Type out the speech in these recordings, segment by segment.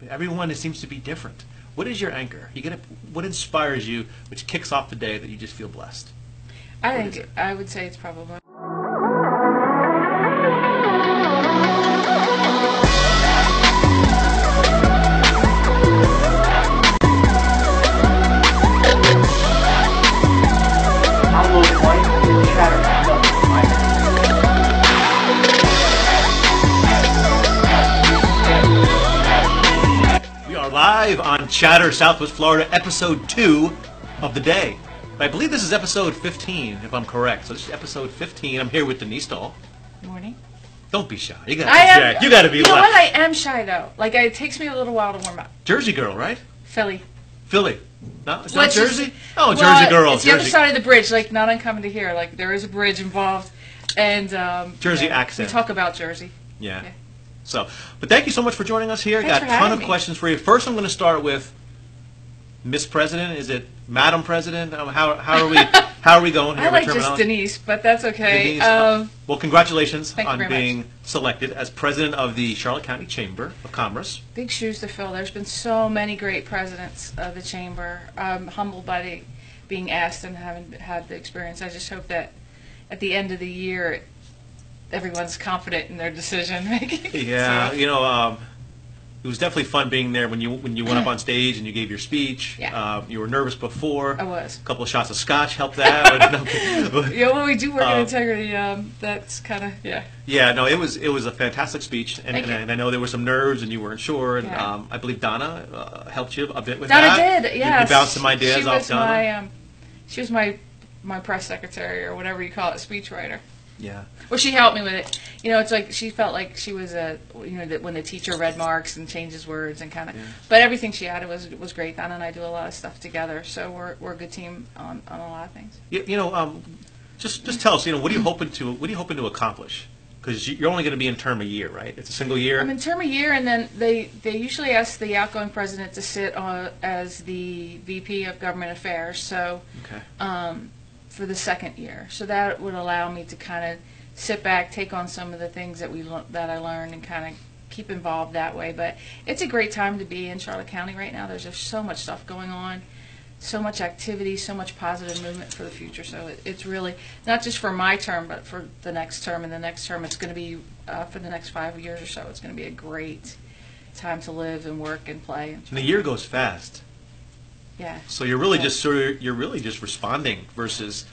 Everyone seems to be different. What is your anchor? What inspires you, which kicks off the day that you just feel blessed? I would say it's probably. Live on Chatter, Southwest Florida, episode 2 of the day. I believe this is episode 15, if I'm correct. So this is episode 15. I'm here with Denise Dahl. Morning. Don't be shy. You gotta be. You know what? I am shy though. Like it takes me a little while to warm up. Jersey girl, right? Philly. No, it's not Jersey. Oh, Jersey girl. It's the other side of the bridge. Like not uncommon to hear. Like there is a bridge involved, and Jersey accent. We talk about Jersey. Yeah. So, but thank you so much for joining us here. Thanks Got a ton of questions for you. First, I'm going to start with Miss President. Is it Madam President? How are we going here? I like just Denise, but that's okay. Denise, well, congratulations on being much. Selected as President of the Charlotte County Chamber of Commerce. Big shoes to fill. There's been so many great presidents of the Chamber. I'm humbled by being asked and having had the experience. I just hope that at the end of the year, everyone's confident in their decision making. Yeah, so. It was definitely fun being there when you went up on stage and you gave your speech. Yeah. You were nervous before. I was. A couple of shots of scotch helped that. When we do work in integrity, that's kind of Yeah, no, it was a fantastic speech, and I know there were some nerves and you weren't sure, and I believe Donna helped you a bit with that. Donna did, yes. You bounced some ideas off Donna. She was my press secretary or whatever you call it, speechwriter. Yeah. Well, she helped me with it. It's like she felt like she was when the teacher read marks and changes words and kind of. Yeah. But everything she added was great. Donna and I do a lot of stuff together, so we're a good team on a lot of things. Just tell us. What are you hoping to accomplish? Because you're only going to be in term a year, right? It's a single year. I'm in term a year, and then they usually ask the outgoing president to sit as the VP of Government Affairs. So. Okay. For the second year, so that would allow me to kind of sit back, take on some of the things that I learned, and kind of keep involved that way. But it's a great time to be in Charlotte County right now. There's just so much stuff going on, so much activity, so much positive movement for the future. So it's really not just for my term, but for the next term and the next term. It's going to be for the next 5 years or so. It's going to be a great time to live and work and play. And the year goes fast. Yeah. So you're really just responding versus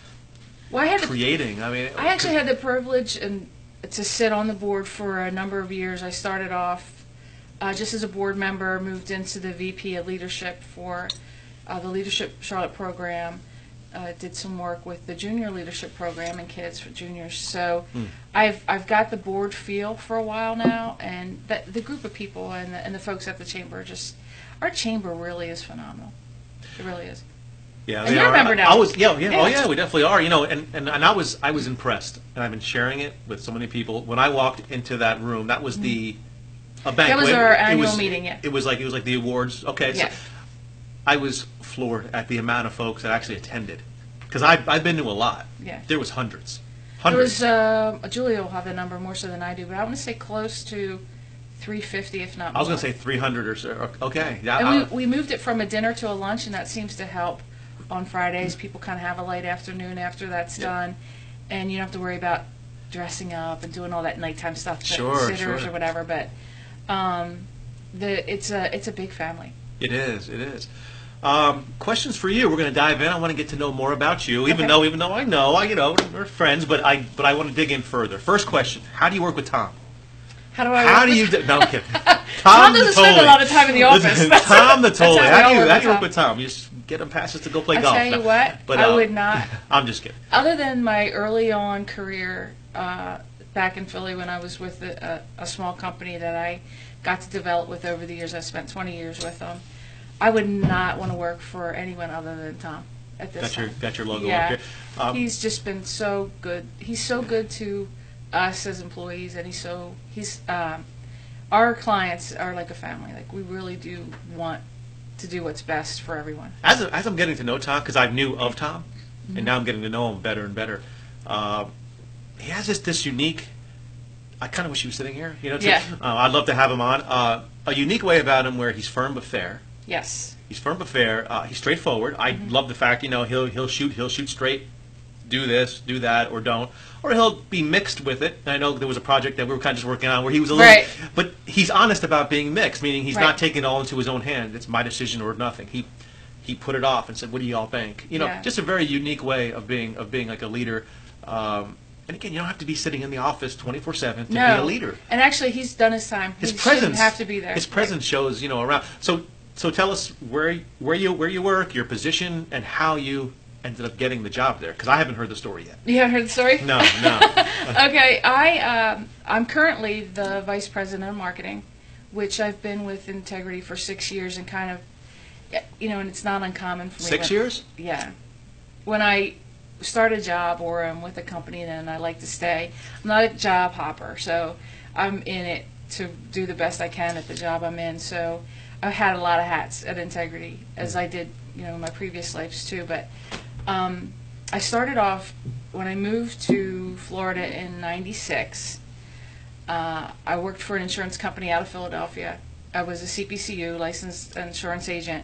creating. I actually had the privilege to sit on the board for a number of years. I started off just as a board member, moved into the VP of Leadership for the Leadership Charlotte program. Did some work with the Junior Leadership program and kids for juniors. So I've got the board feel for a while now, and the group of people and the folks at the chamber our chamber really is phenomenal. It really is. Yeah, and you're a member now. Oh yeah, we definitely are. And I was impressed, and I've been sharing it with so many people. When I walked into that room, that was a banquet. That was our annual meeting. Yeah. It was like the awards. Okay. Yeah. So I was floored at the amount of folks that actually attended, because I've been to a lot. Yeah. There was hundreds. There was Julia will have the number more so than I do, but I want to say close to 350, if not more. I was going to say 300 or so. Okay. Yeah. And we moved it from a dinner to a lunch, and that seems to help on Fridays. People kind of have a late afternoon after that's done, and you don't have to worry about dressing up and doing all that nighttime stuff, sitters or whatever. But it's a big family. It is. Questions for you. We're going to dive in. I want to get to know more about you, even though I know, we're friends, but I want to dig in further. First question: how do you work with Tom? No, I'm kidding. Tom doesn't spend a lot of time in the office. Listen, Tom the Tolley. How do you work with Tom? You just get him passes to go play golf. I'll tell you what, but, I would not. I'm just kidding. Other than my early on career back in Philly when I was with a small company that I got to develop with over the years, I spent 20 years with them, I would not want to work for anyone other than Tom at this time. Got your logo up here. He's just been so good. He's so good to us as employees, and he's our clients are like a family. Like we really do want to do what's best for everyone. As I'm getting to know Tom, because I knew of Tom, and now I'm getting to know him better and better. He has this unique I kind of wish he was sitting here. You know, Yeah. I'd love to have him on. A unique way about him where he's firm but fair. Yes. He's firm but fair. He's straightforward. I love the fact, you know, he'll shoot straight. Do this, do that, or don't. Or he'll be mixed with it. And I know there was a project that we were kind of just working on where he was a little, Right. but he's honest about being mixed, meaning he's Right. not taking it all into his own hand. It's my decision or nothing. He put it off and said, "What do y'all think?" You know, Yeah. just a very unique way of being like a leader. And again, you don't have to be sitting in the office 24/7 to be a leader. And actually, he's done his time. His He presence shouldn't have to be there. His presence shows, you know, around. So tell us where you work, your position, and how you ended up getting the job there, because I haven't heard the story yet. You haven't heard the story? No. Okay, I'm currently the vice president of marketing, which I've been with Integrity for 6 years, and kind of, you know, and it's not uncommon for me. 6 years? Yeah. When I start a job or I'm with a company, then I like to stay. I'm not a job hopper, so I'm in it to do the best I can at the job I'm in. So I've had a lot of hats at Integrity, as I did, you know, in my previous lives too. But I started off when I moved to Florida in '96. I worked for an insurance company out of Philadelphia. I was a CPCU, licensed insurance agent,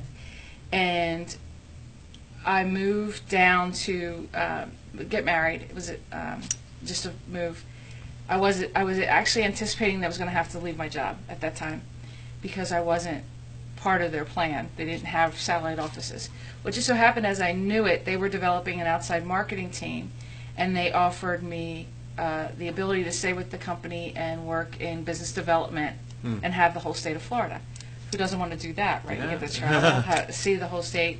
and I moved down to get married. It was just a move. I was actually anticipating that I was going to have to leave my job at that time because I wasn't part of their plan. They didn't have satellite offices. What just so happened, as I knew it, they were developing an outside marketing team, and they offered me the ability to stay with the company and work in business development and have the whole state of Florida. Who doesn't want to do that, right? Yeah. You get to travel, see the whole state.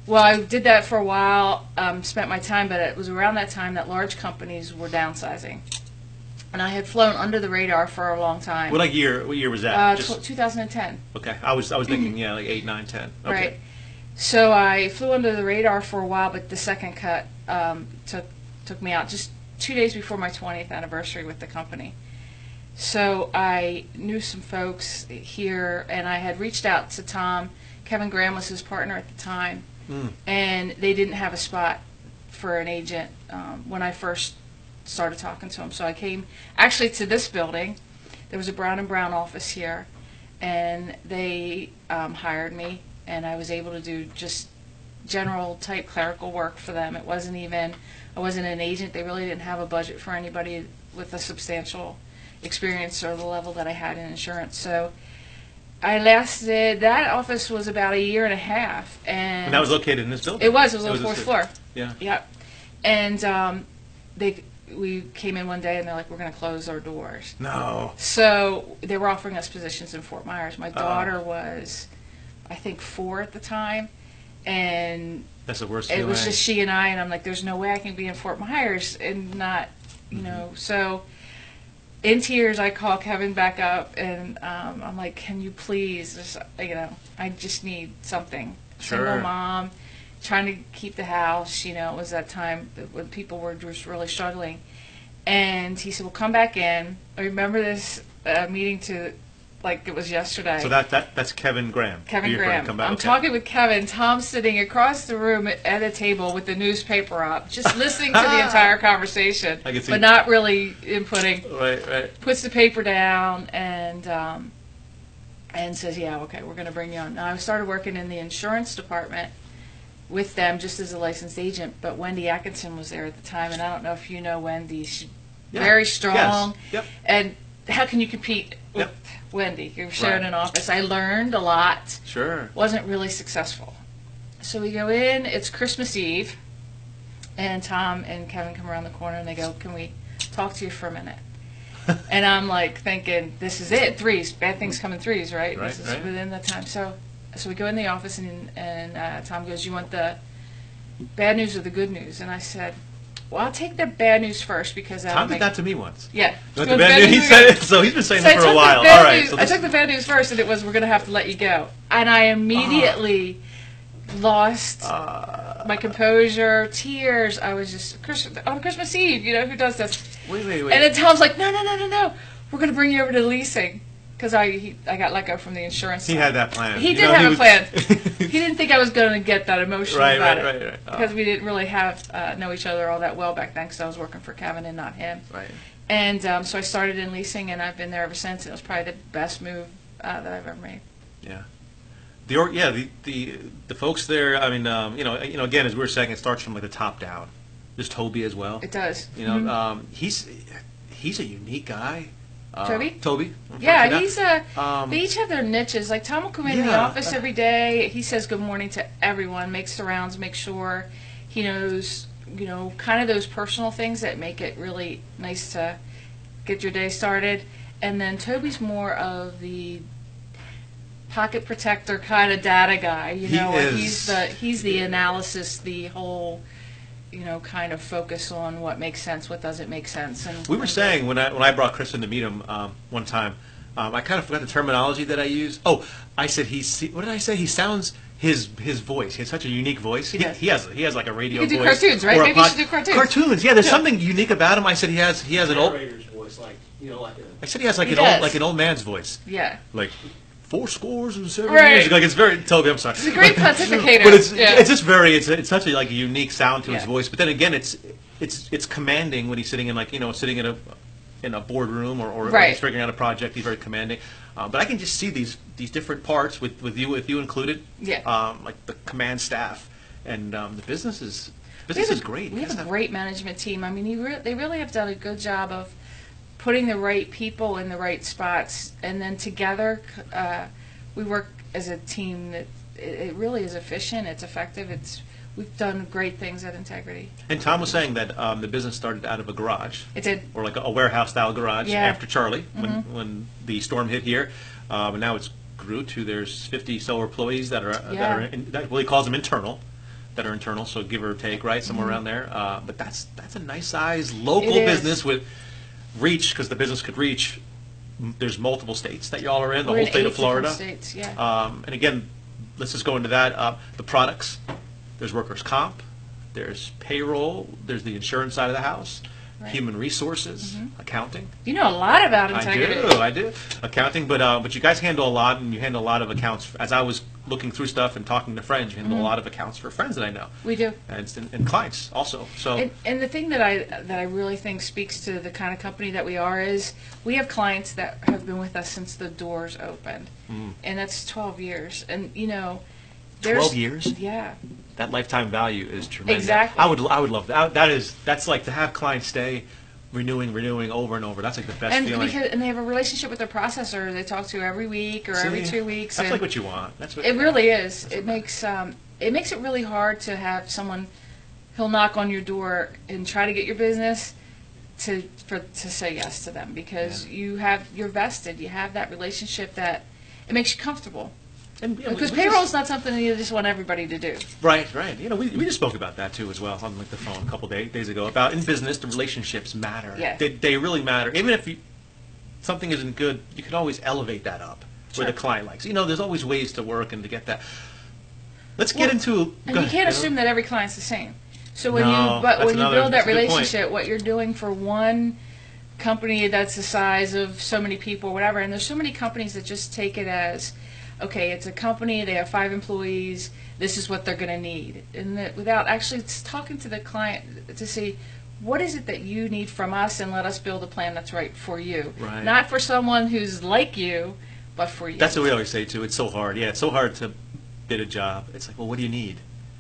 Well, I did that for a while, spent my time, but it was around that time that large companies were downsizing. And I had flown under the radar for a long time. What year was that? 2010. Okay, I was thinking, yeah, like 8, 9, 10. Okay. Right. So I flew under the radar for a while, but the second cut took me out just 2 days before my 20th anniversary with the company. So I knew some folks here, and I had reached out to Tom. Kevin Graham was his partner at the time, and they didn't have a spot for an agent when I first started talking to him. So I came actually to this building. There was a Brown & Brown office here, and they hired me, and I was able to do just general type clerical work for them. I wasn't an agent. They really didn't have a budget for anybody with a substantial experience or the level that I had in insurance. So I lasted, that office was about 1.5 years. And that was located in this building? It was on the fourth floor. Yeah. Yep. And we came in one day and they're like, we're going to close our doors. No. So they were offering us positions in Fort Myers. My daughter was, I think, 4 at the time. And that's the worst it feeling. was just she and I, and I'm like, there's no way I can be in Fort Myers and not, you know. So in tears, I call Kevin back up, and I'm like, can you please, just, you know, I just need something. Sure. Single mom, trying to keep the house, you know, it was that time when people were just really struggling. And he said, well, come back in. I remember this meeting to, like it was yesterday. So that's Kevin Graham. Kevin Your Graham. friend. Come back. I'm Okay. talking with Kevin. Tom's sitting across the room at a table with the newspaper up, just listening to the entire conversation, I can see. but not really inputting. Right. Puts the paper down and says, yeah, okay, we're going to bring you on. Now, I started working in the insurance department with them just as a licensed agent, but Wendy Atkinson was there at the time, and I don't know if you know Wendy. She's very strong. Yes. Yep. And how can you compete with Wendy? You're sharing an office. I learned a lot. Sure. Wasn't really successful. So we go in, it's Christmas Eve, and Tom and Kevin come around the corner and they go, can we talk to you for a minute? And I'm like thinking, this is it, threes, bad things come in threes, right? Right, This is right. within that time. So we go in the office and Tom goes, you want the bad news or the good news? And I said, well, I'll take the bad news first because Tom did that to me once. Yeah. You want the bad news? He said it, so he's been saying that for a while. All right. So I took the bad news first, and it was, we're going to have to let you go. And I immediately lost my composure, tears. I was just, on Christmas Eve, you know, who does this? Wait. And then Tom's like, no. We're going to bring you over to leasing. Because I got let go from the insurance He side. had that plan. He did have a plan. He didn't think I was going to get that emotional about it. Right. Because we didn't really know each other all that well back then because I was working for Kevin and not him. Right. And so I started in leasing, and I've been there ever since. It was probably the best move that I've ever made. Yeah. The folks there. I mean, again, as we were saying, it starts from like the top down. There's Toby as well. It does. He's a unique guy. Toby? I'm Yeah, they each have their niches. Like Tom will come in the Yeah. office every day. He says good morning to everyone, makes the rounds, makes sure he knows, kind of those personal things that make it really nice to get your day started. And then Toby's more of the pocket protector kind of data guy. He's the analysis, the whole kind of focus on what makes sense, what doesn't make sense. And we were saying when I brought Chris in to meet him one time, I kind of forgot the terminology that I used. Oh, I said what did I say? He sounds his voice. He has such a unique voice. He has like a radio voice. You can do cartoons, right? Maybe you should do cartoons. Cartoons, yeah. There's something unique about him. I said he has an old narrator's voice, I said he has like an old man's voice. Yeah. Like 70 Right. years ago. Like it's very Toby. I'm sorry. He's a great pontificator. But it's just it's such a like a unique sound to his voice. But then again, it's commanding when he's sitting in sitting in a boardroom or Right. he's figuring out a project. He's very commanding. But I can just see these different parts with you included. Yeah. Like the command staff and the business is great. We have a great management team. I mean, they really have done a good job of putting the right people in the right spots, and then together we work as a team that it really is efficient, it's effective, we've done great things at Integrity. And Tom was saying that the business started out of a garage. It did. Or like a warehouse style garage after Charlie when the storm hit here. And now it's grew to there's 50 so employees that he calls them internal. That are internal, so give or take, right, somewhere around there. But that's a nice size local business with reach, because the business could reach. There's multiple states that y'all are in, the whole state of Florida. States, yeah. And again, let's just go into that. The products. There's workers' comp. There's payroll. There's the insurance side of the house. Right. Human resources, accounting. You know a lot about Integrity. I do. Accounting, but you guys handle a lot, and you handle a lot of accounts. As I was looking through stuff and talking to friends, you handle a lot of accounts for friends that I know. We do. And clients also. So. And the thing that I really think speaks to the kind of company that we are is we have clients that have been with us since the doors opened, and that's 12 years. And 12 years? Yeah. That lifetime value is tremendous. Exactly. I would love that. That's like to have clients stay renewing over and over. That's like the best feeling. And they have a relationship with their processor they talk to every week or every 2 weeks. That's like what you want. It really is. It makes it really hard to have someone who'll knock on your door and try to get your business to say yes to them, because you're vested. You have that relationship that it makes you comfortable. Because payroll is not something you just want everybody to do. Right. We just spoke about that too as well on like the phone a couple days ago about in business the relationships matter. Yeah. They really matter. Even if something isn't good, you can always elevate that up where the client likes. There's always ways to work and to get that. Let's get into. And you can't assume that every client's the same. So when you build that relationship, what you're doing for one company that's the size of so many people, or whatever, and there's so many companies that just take it as, okay, it's a company, they have 5 employees, this is what they're going to need. And without actually talking to the client to see, what is it that you need from us, and let us build a plan that's right for you. Right. Not for someone who's like you, but for you. That's what we always say, too. It's so hard. Yeah, it's so hard to bid a job. It's like, well, what do you need?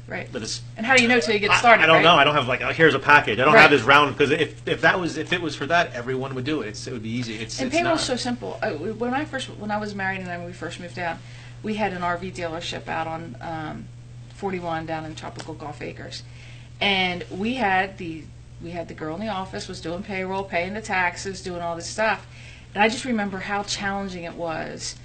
Right. And how do you know till you get started? I don't know. I don't have like, here's a package. I don't have this round, because if it was for that, everyone would do it. It would be easy. And payroll's so simple. When I was married and we first moved down, we had an RV dealership out on 41 down in Tropical Gulf Acres, and we had the girl in the office was doing payroll, paying the taxes, doing all this stuff, and I just remember how challenging it was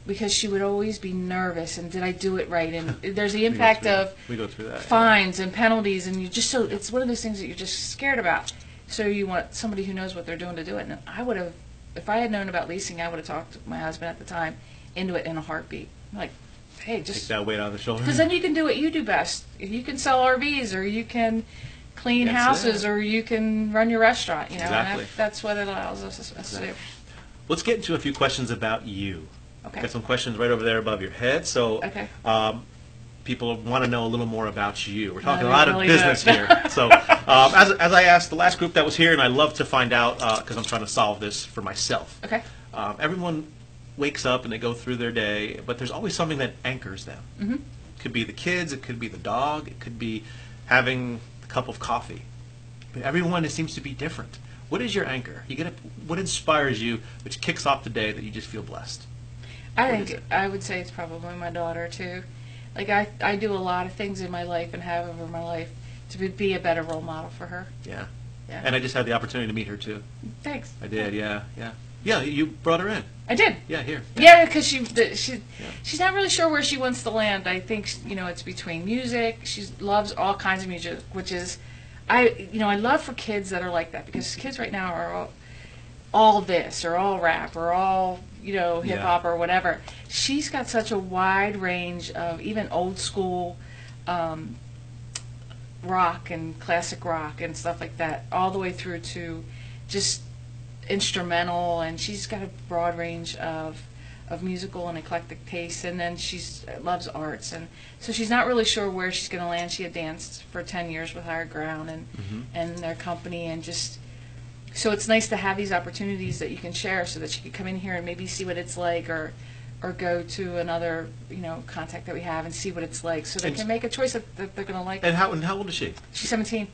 because she would always be nervous, and did I do it right? And there's the impact of we go through that, fines and penalties, and it's one of those things that you're just scared about. So you want somebody who knows what they're doing to do it. And I would have, if I had known about leasing, I would have talked to my husband at the time into it in a heartbeat. Like, hey, just take that weight off the shoulder. Because then you can do what you do best. If you can sell RVs, or you can clean houses, or you can run your restaurant. Exactly. And that's what it allows us to do. Let's get into a few questions about you. Okay. Got some questions right over there above your head. So, okay. people want to know a little more about you. We're talking No, a lot really of business don't. here. So as I asked the last group that was here, and I love to find out, because I'm trying to solve this for myself. Okay. Everyone wakes up and they go through their day, but there's always something that anchors them. Mm-hmm. It could be the kids, it could be the dog, it could be having a cup of coffee. But everyone, it seems to be different. What is your anchor? What inspires you, which kicks off the day that you just feel blessed? I would say it's probably my daughter too. Like I do a lot of things in my life and have over my life to be a better role model for her. Yeah. Yeah. And I just had the opportunity to meet her too. Thanks. I did, yeah. Yeah, you brought her in. I did. Yeah, here. Yeah, because she's not really sure where she wants to land. I think it's between music. She loves all kinds of music, which is I love for kids that are like that, because kids right now are all this or all rap or all hip hop or whatever. She's got such a wide range of even old school rock and classic rock and stuff like that, all the way through to just instrumental, and she's got a broad range of musical and eclectic tastes, and then she loves arts, and so she's not really sure where she's going to land. She had danced for 10 years with Higher Ground and their company, and just so it's nice to have these opportunities that you can share, so that she could come in here and maybe see what it's like, or go to another contact that we have and see what it's like, so they can make a choice that they're going to like. And how old is she? She's 17.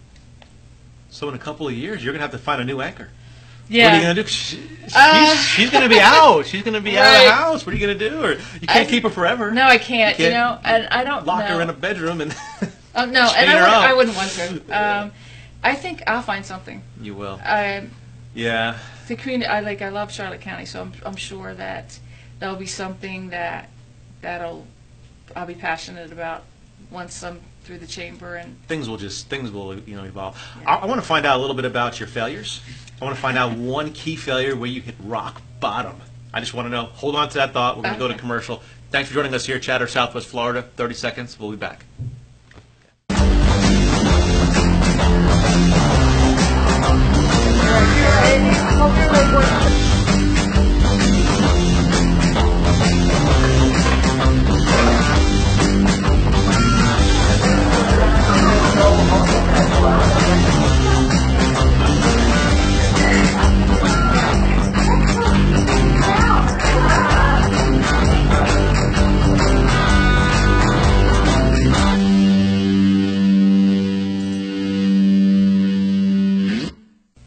So in a couple of years, you're going to have to find a new anchor. Yeah. What are you going to do? She's going to be out. She's going to be out of the house. What are you going to do? Or you can't keep her forever. No, I can't. And I don't lock her in a bedroom and no, and I wouldn't want to. I think I'll find something. You will. Yeah. The community. I love Charlotte County, so I'm sure that there'll be something that I'll be passionate about once I'm through the chamber, and things will evolve. Yeah. I want to find out a little bit about your failures. I want to find out one key failure where you hit rock bottom. I just want to know. Hold on to that thought. We're going to go to commercial. Thanks for joining us here at Chatter, Southwest Florida. 30 seconds. We'll be back.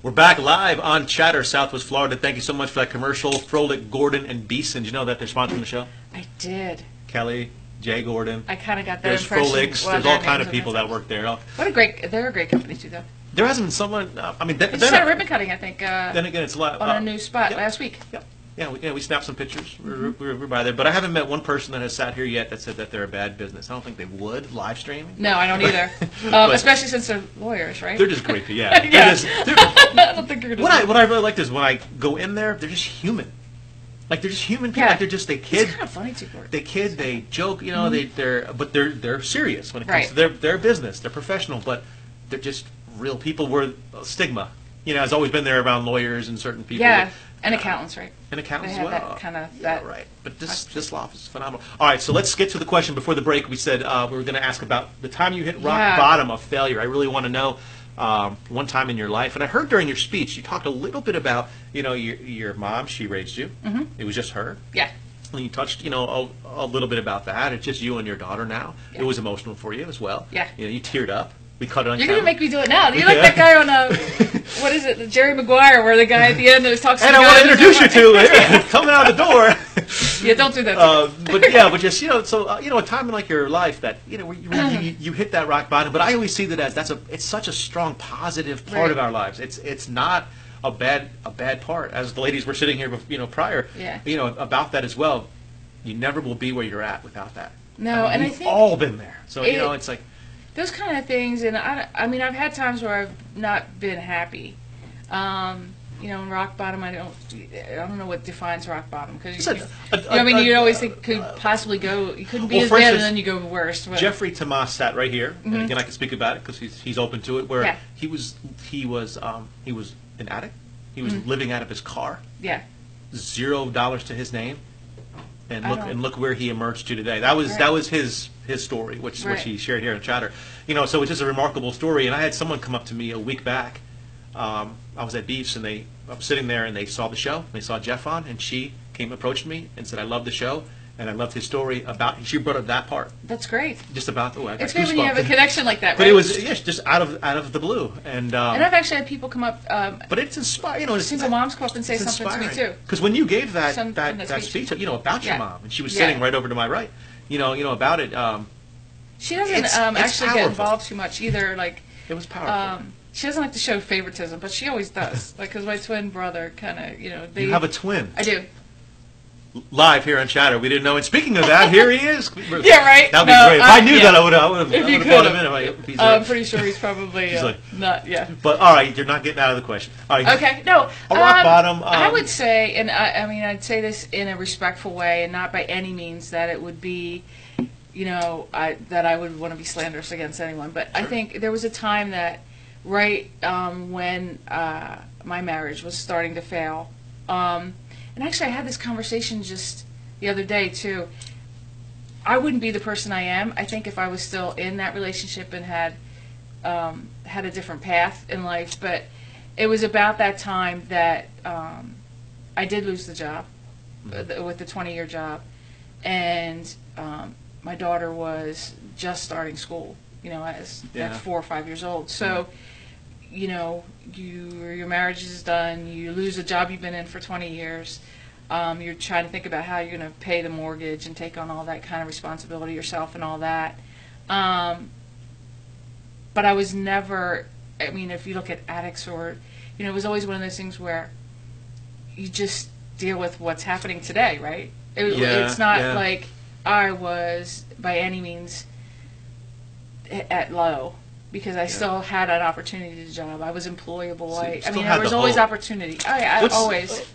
We're back live on Chatter, Southwest Florida. Thank you so much for that commercial. Froelich, Gordon, and Beeson. Did you know that they're sponsoring the show? I did. Kelly, Jay Gordon. I kind of got that There's impression. Froelichs. There's all kind of people that work there. They're a great company too, though. There hasn't been someone. They just had a ribbon cutting, I think. Then again, it's a lot on a new spot last week. Yep. Yeah, we snapped some pictures. We're by there, but I haven't met one person that has sat here yet that said that they're a bad business. I don't think they would live streaming. No, I don't either. Especially since they're lawyers, right? They're just great people. Yeah. I don't think you're gonna. What I really like is when I go in there, they're just human. Like they're just human people. Yeah. Like they're just kid. It's kind of funny too. They kid. They joke. They're serious when it comes Right. to their business. They're professional, but they're just real people. Where stigma, has always been there around lawyers and certain people. Yeah, and accountants, right? And accountants they as have well. That kind of yeah, right. But this law is phenomenal. All right, so let's get to the question. Before the break, we said we were going to ask about the time you hit rock bottom of failure. I really want to know one time in your life. And I heard during your speech you talked a little bit about your mom. She raised you. Mm-hmm. It was just her. Yeah. And you touched a little bit about that. It's just you and your daughter now. Yeah. It was emotional for you as well. Yeah. You teared up. We cut it on You're camera. going to make me do it now. You're like that guy on what is it, Jerry Maguire, where the guy at the end talks to the guy. And I want to introduce you to coming out the door. Yeah, don't do that. But just a time in like your life that where you hit that rock bottom. But I always see that as it's such a strong positive part of our lives. It's not a bad part. As the ladies were sitting here, prior, about that as well. You never will be where you're at without that. No, and I think we've all been there. So it's like. Those kind of things, and I mean, I've had times where I've not been happy. Rock bottom. I don't know what defines rock bottom, because you always think you couldn't be as bad, and then you go worse. But. Jeffrey Tomas sat right here, and again I can speak about it because he's open to it. Where he was an addict. He was living out of his car. Yeah. $0 to his name. and look where he emerged to today. That was his story, which he shared here in Chatter. So it's just a remarkable story. And I had someone come up to me a week back. I was at Beefs, and I was sitting there, and they saw the show. They saw Jeff on, and she approached me and said, "I love the show, and I loved his story about." She brought up that part. That's great. Just about the way. It's good when you have a connection like that, right? But it was just out of the blue, and I've actually had people come up. But it's inspiring. Single moms come up and say something to me too. Because when you gave that speech, about your mom, and she was sitting right over to my right, about it. She doesn't actually get involved too much either. Like it was powerful. She doesn't like to show favoritism, but she always does. Because my twin brother kind of, they. You have a twin. I do. Live here on Chatter. We didn't know. And speaking of that, here he is. Yeah, right. That'd be great. If I knew that, I would have brought him in. I'm pretty sure he's probably not. Yeah. But all right, you're not getting out of the question. All right. Okay. No. A rock bottom. I would say, and I'd say this in a respectful way, and not by any means that it would be, that I would want to be slanderous against anyone. But I think there was a time that, when my marriage was starting to fail. And actually, I had this conversation just the other day, too. I wouldn't be the person I am, I think, if I was still in that relationship and had a different path in life. But it was about that time that I did lose the job, with the 20-year job. And my daughter was just starting school, at 4 or 5 years old. So, your marriage is done, you lose a job you've been in for 20 years, you're trying to think about how you're going to pay the mortgage and take on all that kind of responsibility yourself and all that. But I was never, if you look at addicts or, it was always one of those things where you just deal with what's happening today, right? It's not like I was by any means at low. Because I still had an opportunity to job. I was employable. So there was always opportunity. I always.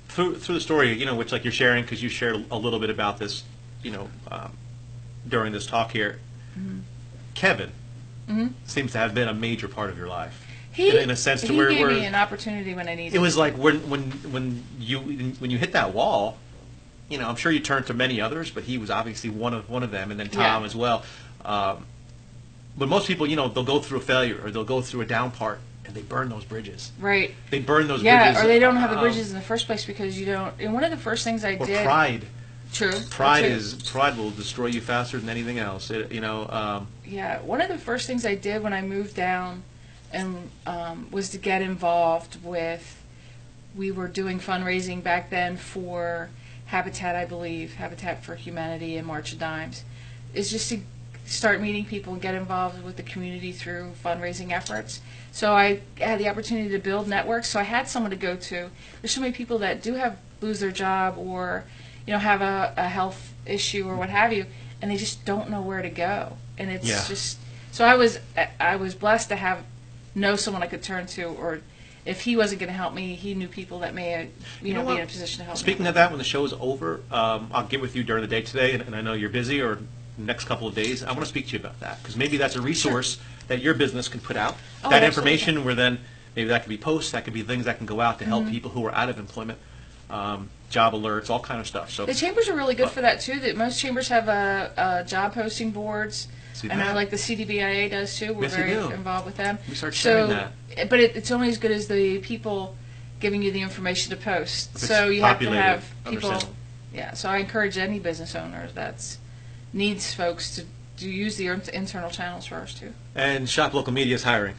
Through the story, which like you're sharing, because you shared a little bit about this, during this talk here. Mm-hmm. Kevin seems to have been a major part of your life. In a sense, to where he gave me an opportunity when I needed. It was like when you hit that wall, I'm sure you turned to many others, but he was obviously one of them, and then Tom as well. But most people, they'll go through a failure or they'll go through a down part and they burn those bridges. Right. They burn those bridges. Yeah, or they don't have the bridges in the first place because you don't. And one of the first things I did. Pride. True. Pride will destroy you faster than anything else. Yeah, one of the first things I did when I moved down and was to get involved with. We were doing fundraising back then for Habitat, I believe, Habitat for Humanity and March of Dimes. Is just to start meeting people and get involved with the community through fundraising efforts. So I had the opportunity to build networks, so I had someone to go to. There's so many people that do lose their job or have a health issue or what have you, and they just don't know where to go. And it's just so I was blessed to know someone I could turn to, or if he wasn't going to help me, he knew people that may be in a position to help me. Speaking of that, when the show is over, I'll get with you during the day today, and I know you're busy, or next couple of days. I want to speak to you about that, because maybe that's a resource that your business can put out. That information where then maybe that could be posts, that could be things that can go out to help people who are out of employment, job alerts, all kind of stuff. So the chambers are really good for that too. That most chambers have job posting boards. I know, like the CDBIA does too. We're very involved with them. We start sharing that. But it's only as good as the people giving you the information to post. So you have to have people. Yeah. So I encourage any business owner that's needs folks to use the internal channels first too. And Shop Local Media is hiring.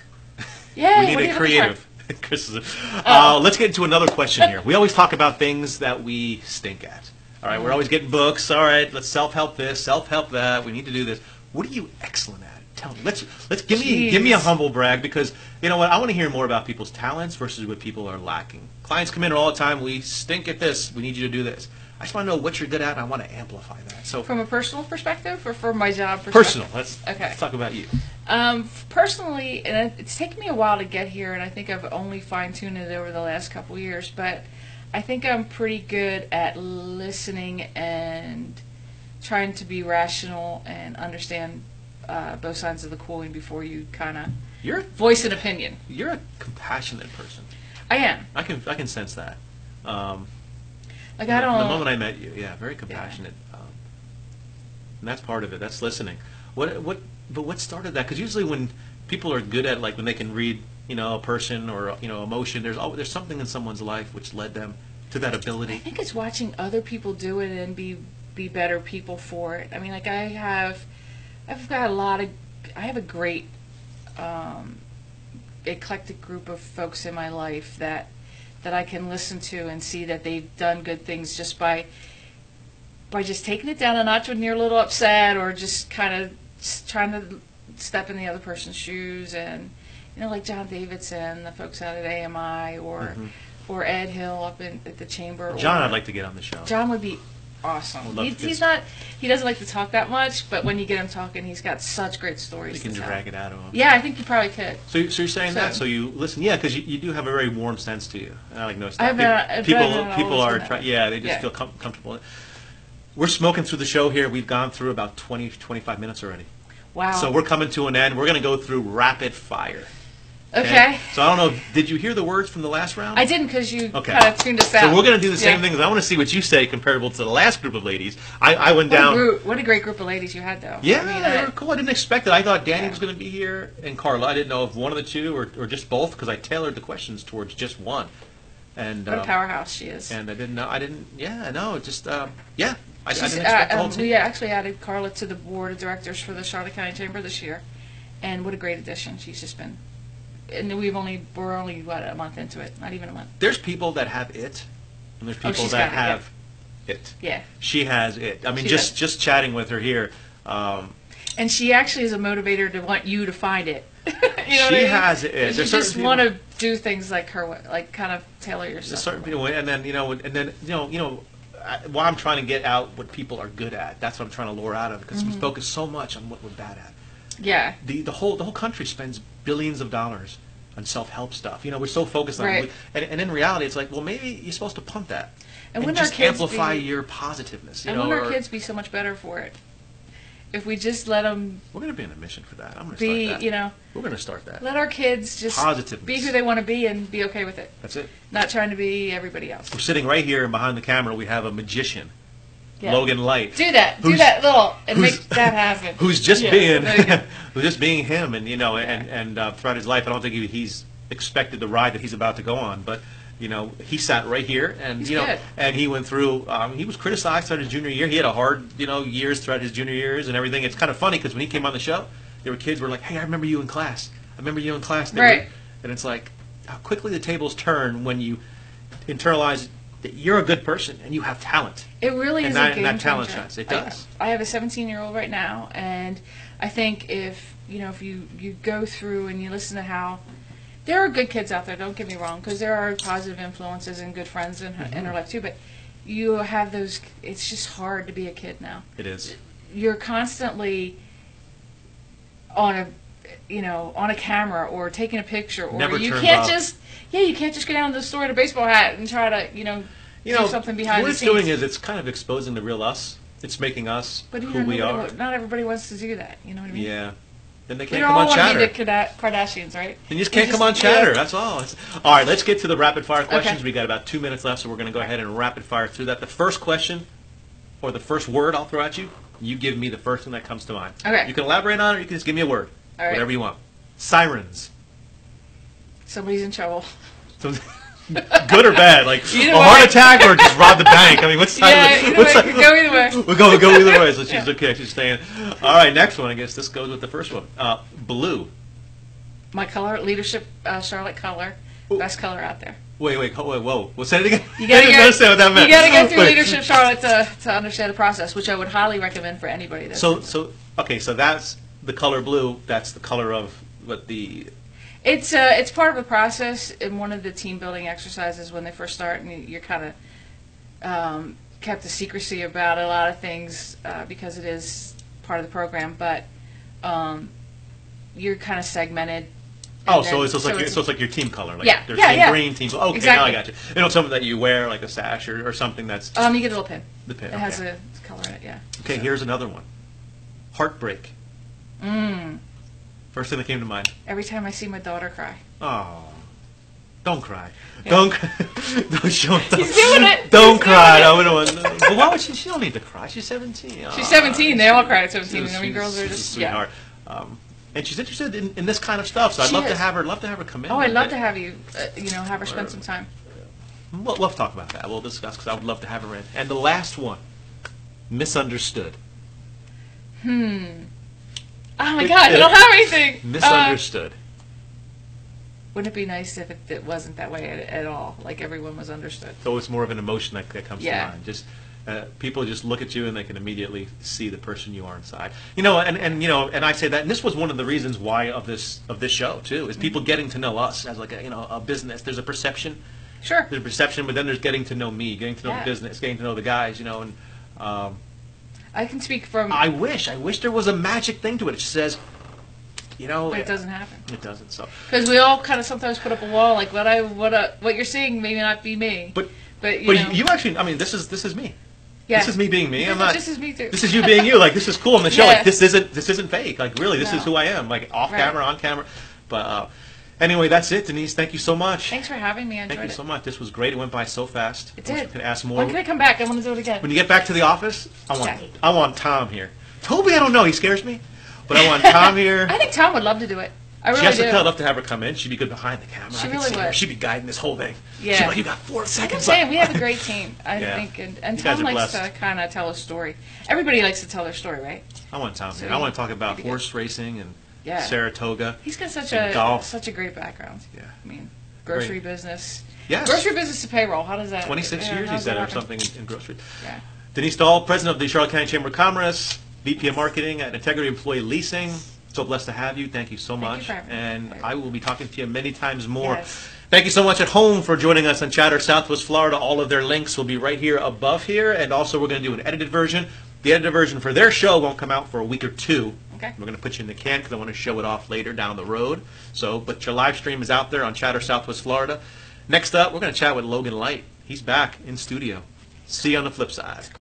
Yeah, we need a creative. Let's get into another question here. We always talk about things that we stink at. All right, we're always getting books. All right, let's self-help this, self-help that. We need to do this. What are you excellent at? Tell me. Let's give me a humble brag, because you know what? I want to hear more about people's talents versus what people are lacking. Clients come in all the time. We stink at this. We need you to do this. I just want to know what you're good at, and I want to amplify that. So, from a personal perspective, or from my job perspective? Personal. Let's talk about you. Personally, and it's taken me a while to get here, and I think I've only fine-tuned it over the last couple of years, but I think I'm pretty good at listening and trying to be rational and understand both sides of the coin before you kind of voice an opinion. You're a compassionate person. I am. I can sense that. Like, I don't... From the moment I met you, yeah, very compassionate. And that's part of it. That's listening. But what started that? Because usually when people are good at, like, when they can read, a person or, emotion, there's something in someone's life which led them to that ability. I think it's watching other people do it and be better people for it. I mean, like, I have a great eclectic group of folks in my life that I can listen to and see that they've done good things just by just taking it down a notch when you're a little upset, or just kind of trying to step in the other person's shoes. And like John Davidson, the folks out at AMI, or Ed Hill up at the chamber. John, I'd like to get on the show. John would be awesome. He doesn't like to talk that much, but when you get him talking, he's got such great stories. You can drag it out of him. Yeah, I think you probably could. So you're saying that? So you listen, yeah, because you do have a very warm sense to you. I like notice that. People are they just feel comfortable. We're smoking through the show here. We've gone through about 25 minutes already. Wow. So we're coming to an end. We're going to go through rapid fire. Okay. So I don't know, did you hear the words from the last round? I didn't, because you kind of tuned us out. So we're going to do the same thing, because I want to see what you say comparable to the last group of ladies. I went down. What a great group of ladies you had, though. Yeah, they were cool. I didn't expect it. I thought Danny was going to be here and Carla. I didn't know if one of the two or just both, because I tailored the questions towards just one. And what a powerhouse she is. And I didn't know. I didn't expect the whole team. We actually added Carla to the board of directors for the Charlotte County Chamber this year, and what a great addition. She's just been. And we're only a month into it, not even a month. There's people that have it, and there's people that have it. Yeah. She has it. I mean, just chatting with her here. And she actually is a motivator to want you to find it. She has it. You just want to do things like her, like kind of tailor yourself. There's certain people, and then while I'm trying to get out what people are good at, that's what I'm trying to lure out of, because we focus so much on what we're bad at. Yeah. The whole country spends billions of dollars on self-help stuff. We're so focused on it. And in reality, it's like, well, maybe you're supposed to punt that. And when just amplify your positiveness. Wouldn't our kids be so much better for it? If we just let them... We're going to be on a mission for that. I'm going to start that. We're going to start that. Let our kids just be who they want to be and be okay with it. That's it. Not trying to be everybody else. We're sitting right here, and behind the camera, we have a magician. Yeah. Logan Light. Do that little and make that happen. Who's just being him, and and throughout his life, I don't think he's expected the ride that he's about to go on. But he sat right here, and and he went through. He was criticized throughout his junior year. He had a hard years throughout his junior years and everything. It's kind of funny because when he came on the show, there were kids who were like, "Hey, I remember you in class. Right. And it's like how quickly the tables turn when you internalize that you're a good person and you have talent. It really is a game changer. And that talent shines. It does. I have a 17-year-old right now, and I think if you go through and you listen to how there are good kids out there, don't get me wrong, because there are positive influences and good friends in her life too, but you have those. It's just hard to be a kid now. It is. You're constantly on a camera or taking a picture, or you can't just go down to the store in a baseball hat and try to do something behind the scenes. What it's doing is it's kind of exposing the real us. It's making us who we are. Not everybody wants to do that. You know what I mean? Yeah. Then they can't come on Chatter. We all want to be the Kardashians, right? Then you just can't come on Chatter. That's all. All right, let's get to the rapid fire questions. Okay. We got about 2 minutes left, so we're going to go ahead and rapid fire through that. The first question, or the first word I'll throw at you, you give me the first one that comes to mind. Okay. You can elaborate on it, or you can just give me a word. All right. Whatever you want. Sirens. Somebody's in trouble. Good or bad? Like a heart attack or just rob the bank? I mean, what's side? Go either way. We'll go either way. So she's okay. She's staying. All right, next one. I guess this goes with the first one. Blue. My color, leadership, Charlotte color, best color out there. Wait, whoa. We'll say it again. I didn't understand what that meant. You got to go through leadership, Charlotte, to understand the process, which I would highly recommend for anybody. So that's the color blue. That's the color of what the. It's part of the process in one of the team building exercises when they first start, and you're kind of kept a secrecy about a lot of things because it is part of the program, but you're kind of segmented. Oh, so it's like your team color, like team green, team. Okay, exactly. Now I got you. Something that you wear, like a sash or something that's. You get a little pin. The pin. It has a color in it. Yeah. Okay, so. Here's another one. Heartbreak. First thing that came to mind. Every time I see my daughter cry. Oh. Don't cry. Yeah. Don't show. He's doing it. Don't cry. I wouldn't want. But why would she? She don't need to cry. She's 17. She's 17. They all cry at 17. I mean, girls are just sweetheart. And she's interested in this kind of stuff. So I'd love to have her come in. Oh, I'd love to have you. Have her spend some time. We'll talk about that. We'll discuss because I would love to have her in. And the last one, misunderstood. Oh my God! I don't have anything. Misunderstood. Wouldn't it be nice if it wasn't that way at all? Like everyone was understood. So it's more of an emotion that comes to mind. Just people just look at you and they can immediately see the person you are inside. And I say that, and this was one of the reasons why of this show too, is people getting to know us as like a business. There's a perception. Sure. There's a perception, but then there's getting to know me, getting to know the business, getting to know the guys. And I can speak from. I wish there was a magic thing to it. It just says. But it doesn't happen. It doesn't. So because we all kind of sometimes put up a wall, like what you're seeing may not be me. But you actually, I mean, this is me. Yeah. This is me being me. I'm not. This is me too. This is you being you. Like this is cool on the show. Like this isn't fake. Like really, this is who I am. Like off camera, on camera. But anyway, that's it, Denise. Thank you so much. Thanks for having me. I enjoyed Thank you so much. This was great. It went by so fast. It did. I can ask more. When can I come back? I want to do it again. When you get back to the office, I want Tom here. Toby, I don't know. He scares me. But I want Tom here. I think Tom would love to do it. I really do. I'd love to have her come in. She'd be good behind the camera. She really would. She'd be guiding this whole thing. Yeah. She'd be like, you got 4 seconds. I'm saying we have a great team. I think, and Tom likes to kind of tell a story. Everybody likes to tell their story, right? I want Tom here. I want to talk about horse racing and Saratoga. He's got golf. such a great background. Yeah. I mean, grocery business. Yes. Grocery business to payroll. How does that? 26 years, he said, or something in grocery. Yeah. Denise Dahl, president of the Charlotte County Chamber of Commerce, VP of Marketing at Integrity Employee Leasing. So blessed to have you. Thank you so much. And I will be talking to you many times more. Yes. Thank you so much at home for joining us on Chatter Southwest Florida. All of their links will be right here above here. And also we're going to do an edited version. The edited version for their show won't come out for a week or 2. Okay. We're going to put you in the can because I want to show it off later down the road. But your live stream is out there on Chatter Southwest Florida. Next up, we're going to chat with Logan Light. He's back in studio. See you on the flip side.